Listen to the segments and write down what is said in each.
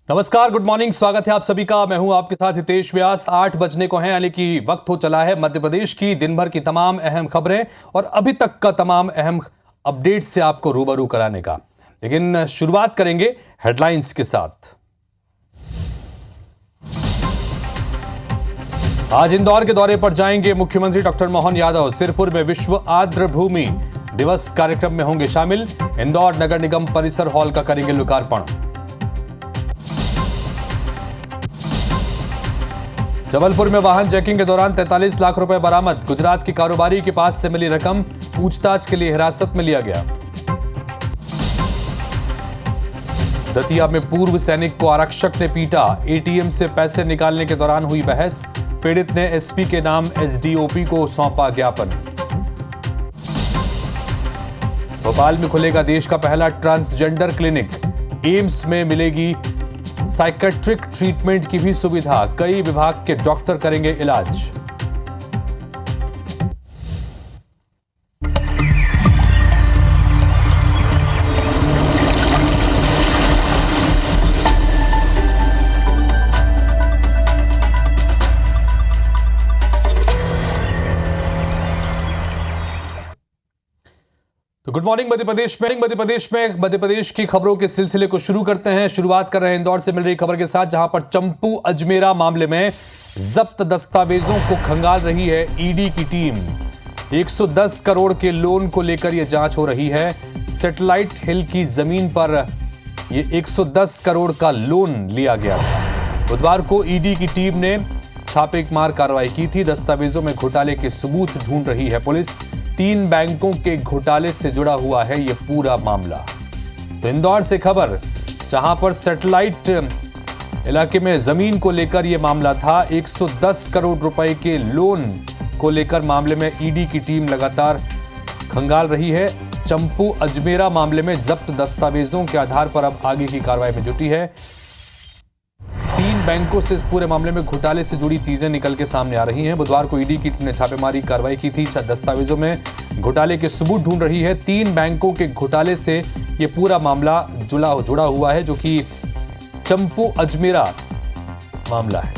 नमस्कार, good morning. स्वागत है आप सभी का। मैं हूं आपके साथ हितेश व्यास। 8 बजने को हैं, यानी कि वक्त हो चला है मध्य प्रदेश की दिन भर की तमाम अहम खबरें और अभी तक का तमाम अहम अपडेट से आपको रूबरू कराने का। लेकिन शुरुआत करेंगे हेडलाइंस के साथ। आज इंदौर के दौरे पर जाएंगे मुख्यमंत्री डॉक्टर मोहन यादव। सिरपुर में विश्व आर्द्र भूमि दिवस कार्यक्रम में होंगे शामिल। इंदौर नगर निगम परिसर हॉल का करेंगे लोकार्पण। जबलपुर में वाहन चेकिंग के दौरान 43 लाख रुपए बरामद। गुजरात की कारोबारी के पास से मिली रकम पूछताछ के लिए हिरासत में लिया गया। दतिया में पूर्व सैनिक को आरक्षक ने पीटा। एटीएम से पैसे निकालने के दौरान हुई बहस। पीड़ित ने एसपी के नाम एसडीओपी को सौंपा ज्ञापन। भोपाल में खुलेगा देश का पहला ट्रांसजेंडर क्लिनिक। एम्स में मिलेगी साइकेट्रिक ट्रीटमेंट की भी सुविधा। कई विभाग के डॉक्टर करेंगे इलाज। तो गुड मॉर्निंग मध्य प्रदेश की खबरों के सिलसिले को शुरू करते हैं। शुरुआत कर रहे हैं इंदौर से मिल रही खबर के साथ, जहां पर चंपू अजमेरा मामले में जब्त दस्तावेजों को खंगाल रही है ईडी की टीम। 110 करोड़ के लोन को लेकर यह जांच हो रही है। सैटेलाइट हिल की जमीन पर यह 110 करोड़ का लोन लिया गया था। बुधवार को ईडी की टीम ने छापेमार कार्रवाई की थी। दस्तावेजों में घोटाले के सबूत ढूंढ रही है पुलिस। 3 बैंकों के घोटाले से जुड़ा हुआ है यह पूरा मामला। तो इंदौर से खबर, जहां पर सैटेलाइट इलाके में जमीन को लेकर यह मामला था। 110 करोड़ रुपए के लोन को लेकर मामले में ईडी की टीम लगातार खंगाल रही है। चंपू अजमेरा मामले में जब्त दस्तावेजों के आधार पर अब आगे की कार्रवाई में जुटी है। 3 बैंकों से इस पूरे मामले में घोटाले से जुड़ी चीजें निकल के सामने आ रही हैं। बुधवार को ईडी की टीम ने छापेमारी कार्रवाई की थी। दस्तावेजों में घोटाले के सबूत ढूंढ रही है। 3 बैंकों के घोटाले से यह पूरा मामला जुड़ा हुआ है, जो कि चंपू अजमेरा मामला है।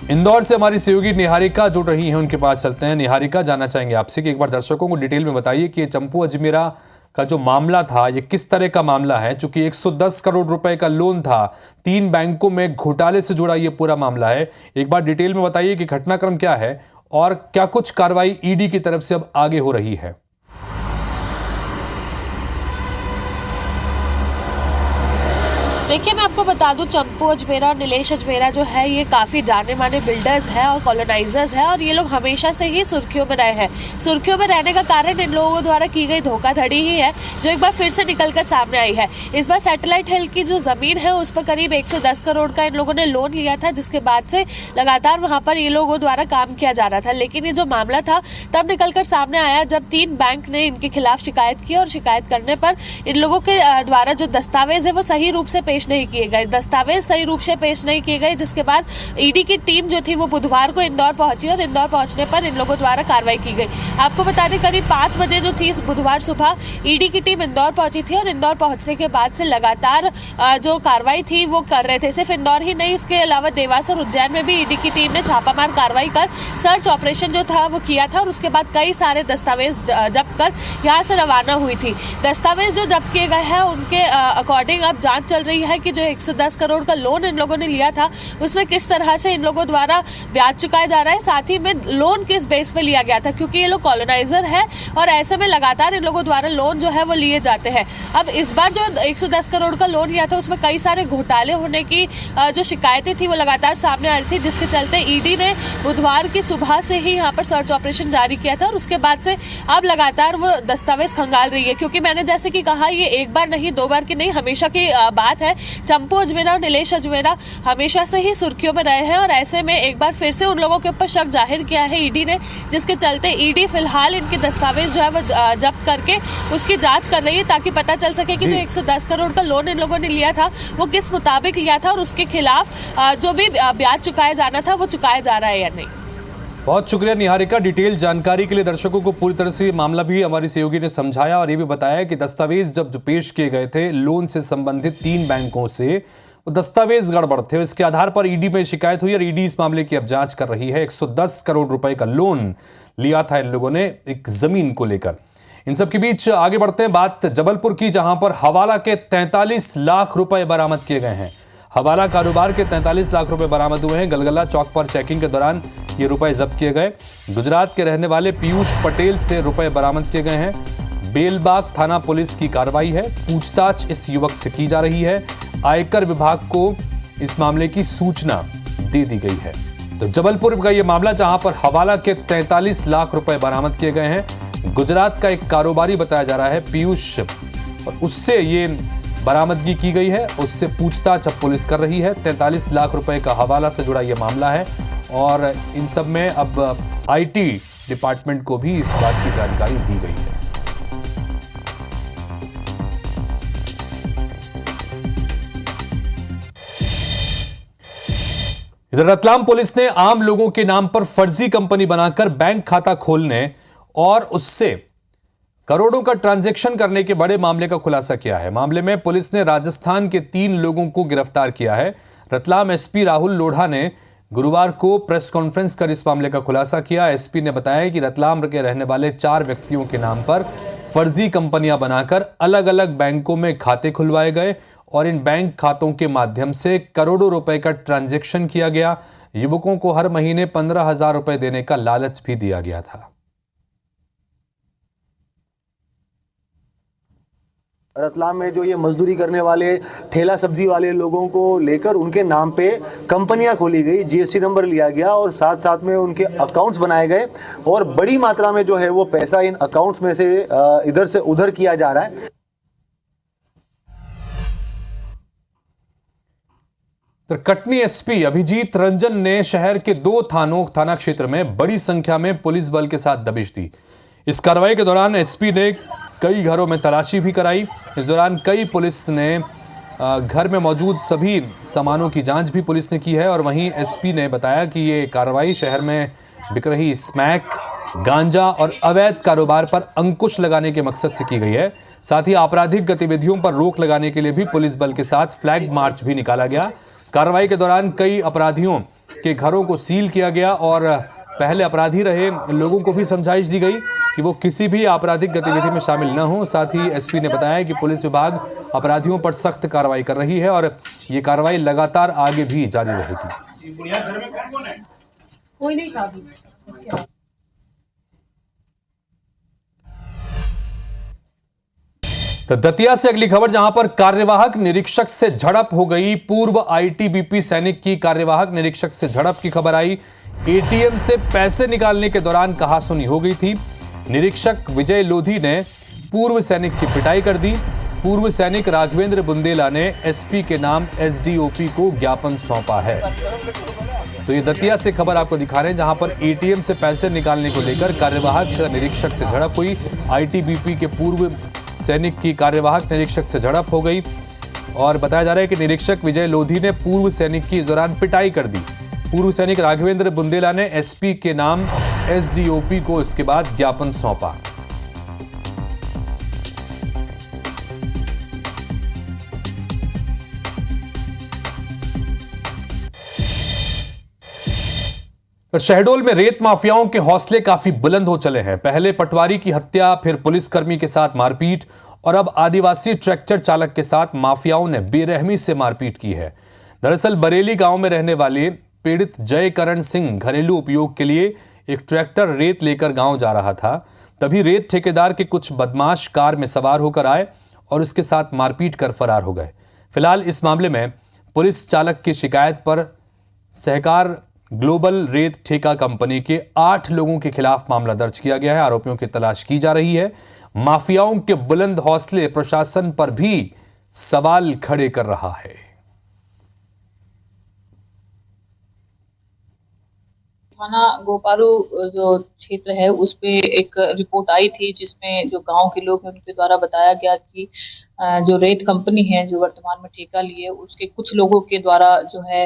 इंदौर से हमारी सहयोगी निहारिका जुड़ रही हैं, उनके पास चलते हैं। निहारिका, जानना चाहेंगे आपसे कि एक बार दर्शकों को डिटेल में बताइए कि चंपू अजमेरा का जो मामला था ये किस तरह का मामला है। चूंकि 110 करोड़ रुपए का लोन था, 3 बैंकों में घोटाले से जुड़ा ये पूरा मामला है। एक बार डिटेल में बताइए कि घटनाक्रम क्या है और क्या कुछ कार्रवाई ईडी की तरफ से अब आगे हो रही है। देखिए, मैं आपको बता दूं, चंपू अजमेरा और नीलेश अजमेरा जो है ये काफ़ी जाने माने बिल्डर्स हैं और कॉलोनाइजर्स हैं, और ये लोग हमेशा से ही सुर्खियों में रहे हैं। सुर्खियों में रहने का कारण इन लोगों द्वारा की गई धोखाधड़ी ही है, जो एक बार फिर से निकलकर सामने आई है। इस बार सैटेलाइट हिल की जो ज़मीन है उस पर करीब 110 करोड़ का इन लोगों ने लोन लिया था, जिसके बाद से लगातार वहाँ पर ये लोगों द्वारा काम किया जा रहा था। लेकिन ये जो मामला था तब निकलकर सामने आया जब 3 बैंक ने इनके खिलाफ शिकायत की, और शिकायत करने पर इन लोगों के द्वारा जो दस्तावेज है वो सही रूप से नहीं किए गए। दस्तावेज सही रूप से पेश नहीं किए गए, जिसके बाद ईडी की टीम जो थी वो बुधवार को इंदौर पहुंची, और इंदौर पहुंचने पर इन लोगों द्वारा कार्रवाई की गई। आपको बता दें, करीब 5 बजे जो थी बुधवार सुबह ईडी की टीम इंदौर पहुंची थी, और इंदौर पहुंचने के बाद से लगातार जो कार्रवाई थी वो कर रहे थे। सिर्फ इंदौर ही नहीं, इसके अलावा देवास और उज्जैन में भी ईडी की टीम ने छापामार कार्रवाई कर सर्च ऑपरेशन जो था वो किया था, और उसके बाद कई सारे दस्तावेज जब्त कर यहाँ से रवाना हुई थी। दस्तावेज जो जब्त किए गए हैं उनके अकॉर्डिंग अब जांच चल रही है कि जो 110 करोड़ का लोन इन लोगों ने लिया था उसमें किस तरह से इन लोगों द्वारा ब्याज चुकाया जा रहा है, साथ ही में लोन किस बेस पे लिया गया था, क्योंकि ये लोग कॉलोनाइजर है और ऐसे में लगातार इन लोगों द्वारा लोन जो है वो लिए जाते हैं। अब इस बार जो 110 करोड़ का लोन लिया था उसमें कई सारे घोटाले होने की जो शिकायतें थी वो लगातार सामने आ रही थी, जिसके चलते ईडी ने बुधवार की सुबह से ही यहाँ पर सर्च ऑपरेशन जारी किया था, और उसके बाद से अब लगातार वो दस्तावेज खंगाल रही है। क्योंकि मैंने जैसे कि कहा, ये एक बार नहीं, 2 बार की नहीं, हमेशा की बात है। चंपू अजमेरा और नीलेश अजमेरा हमेशा से ही सुर्खियों में रहे हैं, और ऐसे में एक बार फिर से उन लोगों के ऊपर शक जाहिर किया है ईडी ने, जिसके चलते ईडी फिलहाल इनके दस्तावेज जो है वो जब्त करके उसकी जांच कर रही है, ताकि पता चल सके कि जो 110 करोड़ का लोन इन लोगों ने लिया था वो किस मुताबिक लिया था, और उसके खिलाफ जो भी ब्याज चुकाया जाना था वो चुकाया जा रहा है या नहीं। बहुत शुक्रिया निहारिका, डिटेल जानकारी के लिए। दर्शकों को पूरी तरह से ये मामला भी हमारी सहयोगी ने समझाया और ये भी बताया कि दस्तावेज जब जो पेश किए गए थे लोन से संबंधित 3 बैंकों से, वो दस्तावेज गड़बड़ थे। इसके आधार पर ईडी में शिकायत हुई और ईडी इस मामले की अब जांच कर रही है। 110 करोड़ रुपए का लोन लिया था इन लोगों ने एक जमीन को लेकर। इन सब के बीच आगे बढ़ते हैं, बात जबलपुर की, जहां पर हवाला के 43 लाख रुपए बरामद किए गए हैं। हवाला कारोबार के 43 लाख रुपए बरामद हुए हैं। गलगला चौक पर चेकिंग के दौरान ये रुपए जब्त किए गए। गुजरात के रहने वाले पीयूष पटेल से रुपए बरामद किए गए हैं। बेलबाग थाना पुलिस की कार्रवाई है। पूछताछ इस युवक से की जा रही है। आयकर विभाग को इस मामले की सूचना दे दी गई है। तो जबलपुर का यह मामला, जहां पर हवाला के 43 लाख रुपए बरामद किए गए हैं। गुजरात का एक कारोबारी बताया जा रहा है पीयूष, और उससे ये बरामदगी की गई है। उससे पूछताछ अब पुलिस कर रही है। 43 लाख रुपए का हवाला से जुड़ा यह मामला है और इन सब में अब आईटी डिपार्टमेंट को भी इस बात की जानकारी दी गई है। इधर रतलाम पुलिस ने आम लोगों के नाम पर फर्जी कंपनी बनाकर बैंक खाता खोलने और उससे करोड़ों का ट्रांजैक्शन करने के बड़े मामले का खुलासा किया है। मामले में पुलिस ने राजस्थान के 3 लोगों को गिरफ्तार किया है। रतलाम एसपी राहुल लोढ़ा ने गुरुवार को प्रेस कॉन्फ्रेंस कर इस मामले का खुलासा किया। एसपी ने बताया कि रतलाम के रहने वाले 4 व्यक्तियों के नाम पर फर्जी कंपनियां बनाकर अलग अलग बैंकों में खाते खुलवाए गए और इन बैंक खातों के माध्यम से करोड़ों रुपए का ट्रांजैक्शन किया गया। युवकों को हर महीने 15,000 रुपए देने का लालच भी दिया गया था। रतलाम में जो ये मजदूरी करने वाले ठेला सब्जी वाले लोगों को लेकर उनके नाम पे कंपनियां खोली गई, जीएसटी नंबर लिया गया और साथ साथ में उनके अकाउंट्स बनाए गए और बड़ी मात्रा में जो है वो पैसा इन अकाउंट्स में से इधर से उधर किया जा रहा है। तो कटनी एसपी अभिजीत रंजन ने शहर के 2 थाना क्षेत्र में बड़ी संख्या में पुलिस बल के साथ दबिश दी। इस कार्रवाई के दौरान एसपी ने कई घरों में तलाशी भी कराई। इस दौरान कई पुलिस ने घर में मौजूद सभी सामानों की जांच भी पुलिस ने की है। और वहीं एसपी ने बताया कि ये कार्रवाई शहर में बिक रही स्मैक, गांजा और अवैध कारोबार पर अंकुश लगाने के मकसद से की गई है। साथ ही आपराधिक गतिविधियों पर रोक लगाने के लिए भी पुलिस बल के साथ फ्लैग मार्च भी निकाला गया। कार्रवाई के दौरान कई अपराधियों के घरों को सील किया गया और पहले अपराधी रहे लोगों को भी समझाइश दी गई कि वो किसी भी आपराधिक गतिविधि में शामिल न हो। साथ ही एसपी ने बताया कि पुलिस विभाग अपराधियों पर सख्त कार्रवाई कर रही है और ये कार्रवाई लगातार आगे भी जारी रहेगी। तो दतिया से अगली खबर, जहां पर कार्यवाहक निरीक्षक से झड़प हो गई। पूर्व आईटीबीपी सैनिक की कार्यवाहक निरीक्षक से झड़प की खबर आई। एटीएम से पैसे निकालने के दौरान कहासुनी हो गई थी। निरीक्षक विजय लोधी ने पूर्व सैनिक की पिटाई कर दी। पूर्व सैनिक राघवेंद्र बुंदेला ने एसपी के नाम एसडीओपी को ज्ञापन सौंपा है। तो ये दतिया से खबर आपको दिखा रहे हैं, जहां पर एटीएम से पैसे निकालने को लेकर कार्यवाहक निरीक्षक से झड़प हुई। आईटीबीपी के पूर्व सैनिक की कार्यवाहक निरीक्षक से झड़प हो गई और बताया जा रहा है कि निरीक्षक विजय लोधी ने पूर्व सैनिक की इस दौरान पिटाई कर दी। पूर्व सैनिक राघवेंद्र बुंदेला ने एसपी के नाम एसडीओपी को इसके बाद ज्ञापन सौंपा। शहडोल में रेत माफियाओं के हौसले काफी बुलंद हो चले हैं। पहले पटवारी की हत्या, फिर पुलिसकर्मी के साथ मारपीट और अब आदिवासी ट्रैक्टर चालक के साथ माफियाओं ने बेरहमी से मारपीट की है। दरअसल बरेली गांव में रहने वाले पीड़ित जयकरण सिंह घरेलू उपयोग के लिए एक ट्रैक्टर रेत लेकर गांव जा रहा था। तभी रेत ठेकेदार के कुछ बदमाश कार में सवार होकर आए और उसके साथ मारपीट कर फरार हो गए। फिलहाल इस मामले में पुलिस चालक की शिकायत पर सहकार ग्लोबल रेत ठेका कंपनी के 8 लोगों के खिलाफ मामला दर्ज किया गया है। आरोपियों की तलाश की जा रही है। माफियाओं के बुलंद हौसले प्रशासन पर भी सवाल खड़े कर रहा है। थाना गोपारू जो क्षेत्र है उस पे एक रिपोर्ट आई थी, जिसमें जो गांव के लोग हैं उनके द्वारा बताया गया कि जो रेत कंपनी है जो वर्तमान में ठेका लिए, उसके कुछ लोगों के द्वारा जो है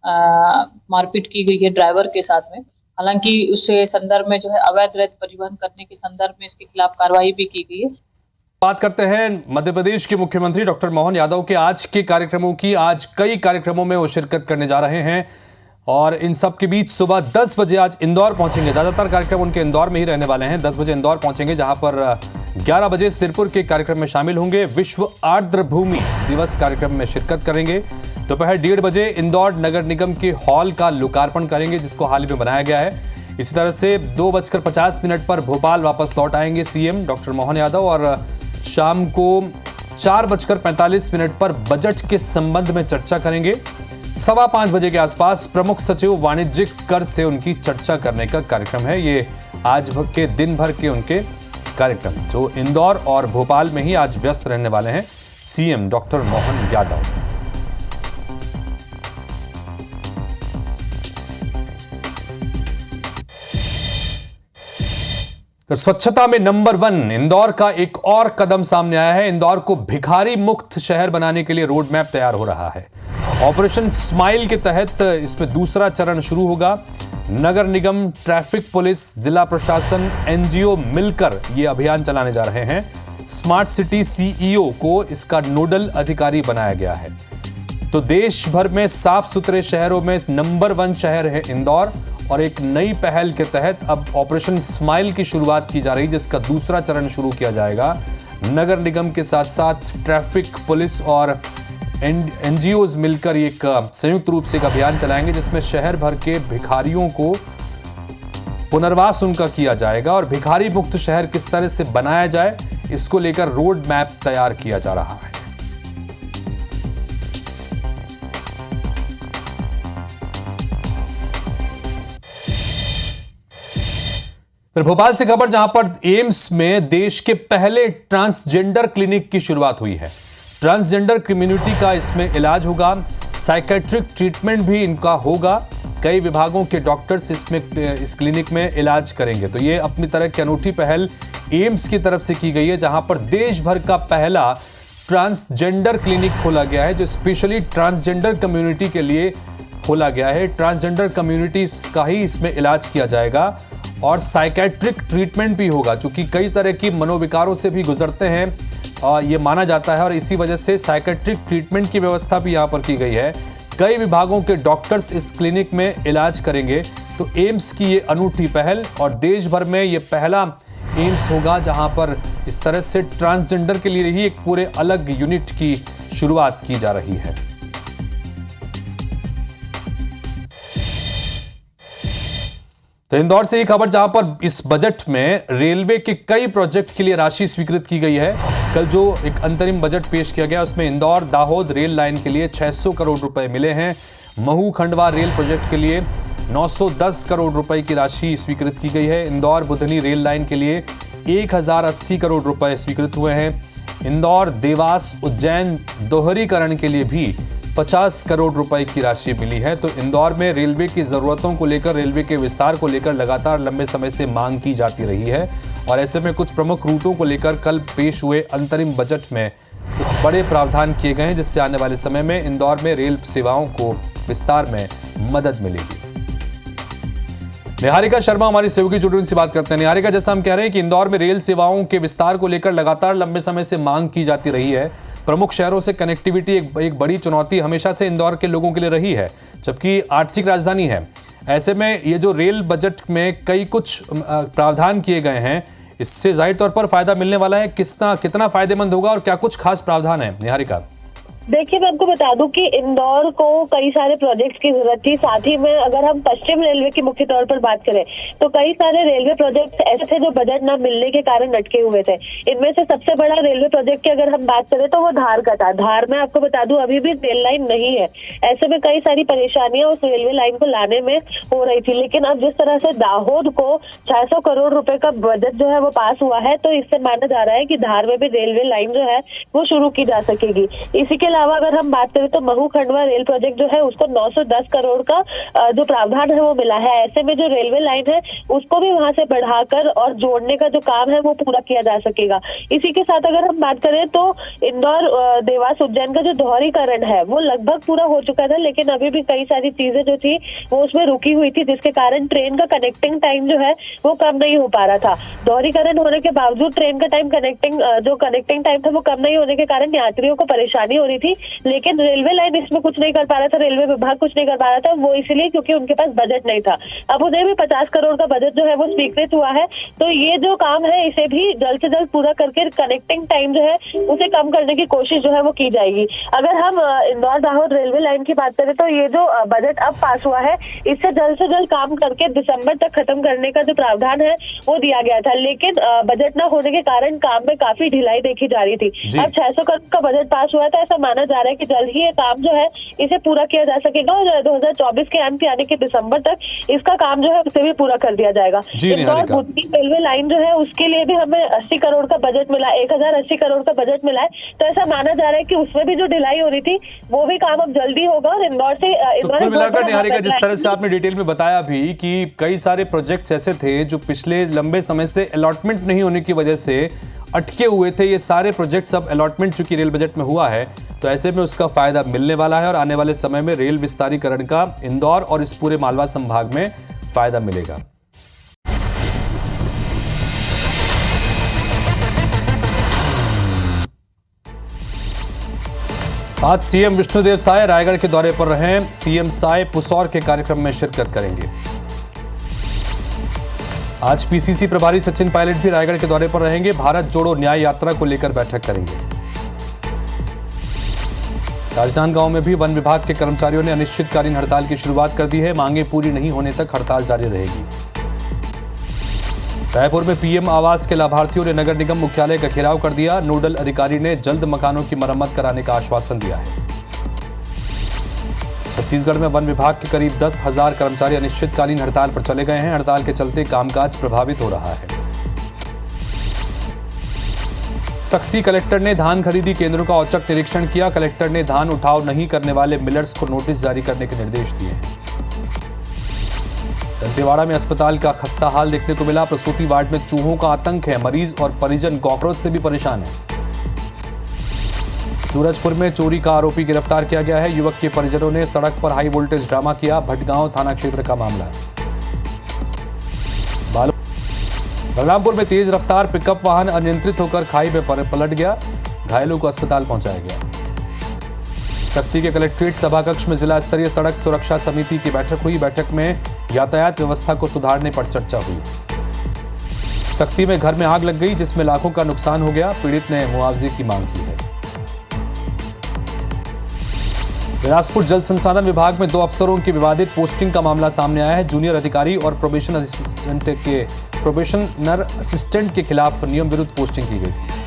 मारपीट की गई है ड्राइवर के साथ में। हालांकि उसके संदर्भ में जो है अवैध रेत परिवहन करने के संदर्भ में इसके खिलाफ कार्रवाई भी की गई है। बात करते हैं मध्य प्रदेश के मुख्यमंत्री डॉक्टर मोहन यादव के आज के कार्यक्रमों की। आज कई कार्यक्रमों में वो शिरकत करने जा रहे हैं और इन सब के बीच सुबह 10 बजे आज इंदौर पहुंचेंगे। ज्यादातर कार्यक्रम उनके इंदौर में ही रहने वाले हैं। 10 बजे इंदौर पहुंचेंगे, जहां पर 11 बजे सिरपुर के कार्यक्रम में शामिल होंगे। विश्व आर्द्र भूमि दिवस कार्यक्रम में शिरकत करेंगे। दोपहर 1:30 बजे इंदौर नगर निगम के हॉल का लोकार्पण करेंगे, जिसको हाल ही में बनाया गया है। इसी तरह से 2:50 पर भोपाल वापस लौट आएंगे सीएम डॉक्टर मोहन यादव और शाम को 4:45 पर बजट के संबंध में चर्चा करेंगे। 5:15 बजे के आसपास प्रमुख सचिव वाणिज्यिक कर से उनकी चर्चा करने का कार्यक्रम है। ये आज के दिन भर के उनके कार्यक्रम जो इंदौर और भोपाल में ही आज व्यस्त रहने वाले हैं सीएम डॉक्टर मोहन यादव। तो स्वच्छता में नंबर 1 इंदौर का एक और कदम सामने आया है। इंदौर को भिखारी मुक्त शहर बनाने के लिए रोड मैप तैयार हो रहा है। ऑपरेशन स्माइल के तहत इसमें दूसरा चरण शुरू होगा। नगर निगम, ट्रैफिक पुलिस, जिला प्रशासन, एनजीओ मिलकर ये अभियान चलाने जा रहे हैं। स्मार्ट सिटी सीईओ को इसका नोडल अधिकारी बनाया गया है। तो देश भर में साफ सुथरे शहरों में नंबर 1 शहर है इंदौर और एक नई पहल के तहत अब ऑपरेशन स्माइल की शुरुआत की जा रही है, जिसका दूसरा चरण शुरू किया जाएगा। नगर निगम के साथ साथ ट्रैफिक पुलिस और एनजीओज मिलकर एक संयुक्त रूप से एक अभियान चलाएंगे, जिसमें शहर भर के भिखारियों को पुनर्वास उनका किया जाएगा और भिखारी मुक्त शहर किस तरह से बनाया जाए, इसको लेकर रोड मैप तैयार किया जा रहा है। फिर भोपाल से खबर, जहां पर एम्स में देश के पहले ट्रांसजेंडर क्लिनिक की शुरुआत हुई है। ट्रांसजेंडर कम्युनिटी का इसमें इलाज होगा, साइकेट्रिक ट्रीटमेंट भी इनका होगा। कई विभागों के डॉक्टर्स इस क्लिनिक में इलाज करेंगे। तो ये अपनी तरह की अनूठी पहल एम्स की तरफ से की गई है, जहां पर देश भर का पहला ट्रांसजेंडर क्लिनिक खोला गया है, जो स्पेशली ट्रांसजेंडर कम्युनिटी के लिए खोला गया है। ट्रांसजेंडर कम्युनिटी का ही इसमें इलाज किया जाएगा और साइकेट्रिक ट्रीटमेंट भी होगा, क्योंकि कई तरह की मनोविकारों से भी गुजरते हैं और ये माना जाता है और इसी वजह से साइकेट्रिक ट्रीटमेंट की व्यवस्था भी यहाँ पर की गई है। कई विभागों के डॉक्टर्स इस क्लिनिक में इलाज करेंगे। तो एम्स की ये अनूठी पहल और देश भर में ये पहला एम्स होगा जहां पर इस तरह से ट्रांसजेंडर के लिए ही एक पूरे अलग यूनिट की शुरुआत की जा रही है। तो इंदौर से एक खबर, जहां पर इस बजट में रेलवे के कई प्रोजेक्ट के लिए राशि स्वीकृत की गई है। कल जो एक अंतरिम बजट पेश किया गया उसमें इंदौर दाहोद रेल लाइन के लिए 600 करोड़ रुपए मिले हैं। महू खंडवा रेल प्रोजेक्ट के लिए 910 करोड़ रुपए की राशि स्वीकृत की गई है। इंदौर बुधनी रेल लाइन के लिए 1080 करोड़ रुपए स्वीकृत हुए हैं। इंदौर देवास उज्जैन दोहरीकरण के लिए भी 50 करोड़ रुपए की राशि मिली है। तो इंदौर में रेलवे की जरूरतों को लेकर, रेलवे के विस्तार को लेकर लगातार लंबे समय से मांग की जाती रही है और ऐसे में कुछ प्रमुख रूटों को लेकर कल पेश हुए अंतरिम बजट में कुछ बड़े प्रावधान किए गए हैं, जिससे आने वाले समय में इंदौर में रेल सेवाओं को विस्तार में मदद मिलेगी। निहारिका शर्मा हमारी सहयोगी जुड़ी उनसे बात करते हैं। निहारिका, जैसा हम कह रहे हैं कि इंदौर में रेल सेवाओं के विस्तार को लेकर लगातार लंबे समय से मांग की जाती रही है। प्रमुख शहरों से कनेक्टिविटी एक बड़ी चुनौती हमेशा से इंदौर के लोगों के लिए रही है, जबकि आर्थिक राजधानी है। ऐसे में ये जो रेल बजट में कई कुछ प्रावधान किए गए हैं, इससे जाहिर तौर पर फायदा मिलने वाला है। कितना फायदेमंद होगा और क्या कुछ खास प्रावधान है? निहारिका, देखिए, मैं आपको बता दूं कि इंदौर को कई सारे प्रोजेक्ट्स की जरूरत थी। साथ ही में अगर हम पश्चिम रेलवे की मुख्य तौर पर बात करें तो कई सारे रेलवे प्रोजेक्ट्स ऐसे थे जो बजट न मिलने के कारण अटके हुए थे। इनमें से सबसे बड़ा रेलवे प्रोजेक्ट की अगर हम बात करें तो वो धार का था। धार में आपको बता दूं अभी भी रेल लाइन नहीं है। ऐसे में कई सारी परेशानियां उस रेलवे लाइन को लाने में हो रही थी। लेकिन अब जिस तरह से दाहोद को 600 करोड़ रुपए का बजट जो है वो पास हुआ है, तो इससे माना जा रहा है कि धार में भी रेलवे लाइन जो है वो शुरू की जा सकेगी। इसी के अलावा अगर हम बात करें तो महू खंडवा रेल प्रोजेक्ट जो है उसको 910 करोड़ का जो प्रावधान है वो मिला है। ऐसे में जो रेलवे लाइन है उसको भी वहां से बढ़ाकर और जोड़ने का जो काम है वो पूरा किया जा सकेगा। इसी के साथ अगर हम बात करें तो इंदौर देवास उज्जैन का जो दोहरीकरण है वो लगभग पूरा हो चुका था, लेकिन अभी भी कई सारी चीजें जो थी वो उसमें रुकी हुई थी, जिसके कारण ट्रेन का कनेक्टिंग टाइम जो है वो कम नहीं हो पा रहा था। दोहरीकरण होने के बावजूद ट्रेन का टाइम कनेक्टिंग टाइम था वो कम नहीं होने के कारण यात्रियों को परेशानी हो रही थी, लेकिन रेलवे लाइन इसमें कुछ नहीं कर पा रहा था, रेलवे विभाग कुछ नहीं कर पा रहा था। वो इसलिए क्योंकि उनके पास बजट नहीं था। अब उन्हें भी 50 करोड़ का बजट जो है वो स्वीकृत हुआ है, तो ये जो काम है इसे भी जल्द से जल्द पूरा करके कनेक्टिंग टाइम जो है उसे कम करने की कोशिश जो है वो की जाएगी। अगर हम इंदौर दाहोद रेलवे लाइन की बात करें तो ये जो बजट अब पास हुआ है इससे जल्द से जल्द काम करके दिसंबर तक खत्म करने का जो प्रावधान है वो दिया गया था, लेकिन बजट न होने के कारण काम में काफी ढिलाई देखी जा रही थी। अब 600 करोड़ का बजट पास हुआ था, ऐसा माना जा रहा है कि जल्द ही ये काम जो है इसे पूरा किया जा सकेगा और 2024 के अंत यानी कि दिसंबर तक इसका काम जो है उसे भी पूरा कर दिया जाएगा। इंदौर बुद्धि रेलवे लाइन जो है उसके लिए भी हमें 80 करोड़ का बजट मिला, 1080 करोड़ का बजट मिला है, तो ऐसा माना जा रहा है कि उसमें भी जो ढिलाई हो रही थी वो भी काम अब जल्दी होगा। और इंदौर से कुल मिलाकर निहारिका, जिस तरह से आपने डिटेल में बताया भी कि कई सारे प्रोजेक्ट्स ऐसे थे जो पिछले लंबे समय से अलॉटमेंट नहीं होने की वजह से अटके हुए थे, ये सारे प्रोजेक्ट्स अब अलॉटमेंट चूंकि रेल बजट में हुआ है तो ऐसे में उसका फायदा मिलने वाला है और आने वाले समय में रेल विस्तारीकरण का इंदौर और इस पूरे मालवा संभाग में फायदा मिलेगा। आज सीएम विष्णुदेव साय रायगढ़ के दौरे पर रहे। सीएम साय पुसौर के कार्यक्रम में शिरकत करेंगे। आज पीसीसी प्रभारी सचिन पायलट भी रायगढ़ के दौरे पर रहेंगे। भारत जोड़ो न्याय यात्रा को लेकर बैठक करेंगे। राजनांदगांव में भी वन विभाग के कर्मचारियों ने अनिश्चितकालीन हड़ताल की शुरुआत कर दी है। मांगे पूरी नहीं होने तक हड़ताल जारी रहेगी। रायपुर में पीएम आवास के लाभार्थियों ने नगर निगम मुख्यालय का घेराव कर दिया। नोडल अधिकारी ने जल्द मकानों की मरम्मत कराने का आश्वासन दिया है। छत्तीसगढ़ में वन विभाग के करीब 10,000 कर्मचारी अनिश्चितकालीन हड़ताल पर चले गए हैं। हड़ताल के चलते कामकाज प्रभावित हो रहा है। सख्ती, कलेक्टर ने धान खरीदी केंद्रों का औचक निरीक्षण किया। कलेक्टर ने धान उठाव नहीं करने वाले मिलर्स को नोटिस जारी करने के निर्देश दिए हैं। दंतेवाड़ा में अस्पताल का खस्ता हाल देखने को मिला। प्रसूति वार्ड में चूहों का आतंक है। मरीज और परिजन कॉकरोच से भी परेशान हैं। सूरजपुर में चोरी का आरोपी गिरफ्तार किया गया है। युवक के परिजनों ने सड़क पर हाई वोल्टेज ड्रामा किया। भटगांव थाना क्षेत्र का मामला है। बलरामपुर में तेज रफ्तार पिकअप वाहन अनियंत्रित होकर खाई में पलट गया। घायलों को अस्पताल पहुंचाया गया। सख्ती के कलेक्ट्रेट सभाकक्ष में जिला स्तरीय सड़क सुरक्षा समिति की बैठक हुई। बैठक में यातायात व्यवस्था को सुधारने पर चर्चा हुई। सख्ती में घर में आग लग गई जिसमें लाखों का नुकसान हो गया। पीड़ित ने मुआवजे की मांग की है। बिलासपुर जल संसाधन विभाग में 2 अफसरों की विवादित पोस्टिंग का मामला सामने आया है। जूनियर अधिकारी और प्रोबेशनर असिस्टेंट के खिलाफ नियम विरुद्ध पोस्टिंग की गई थी।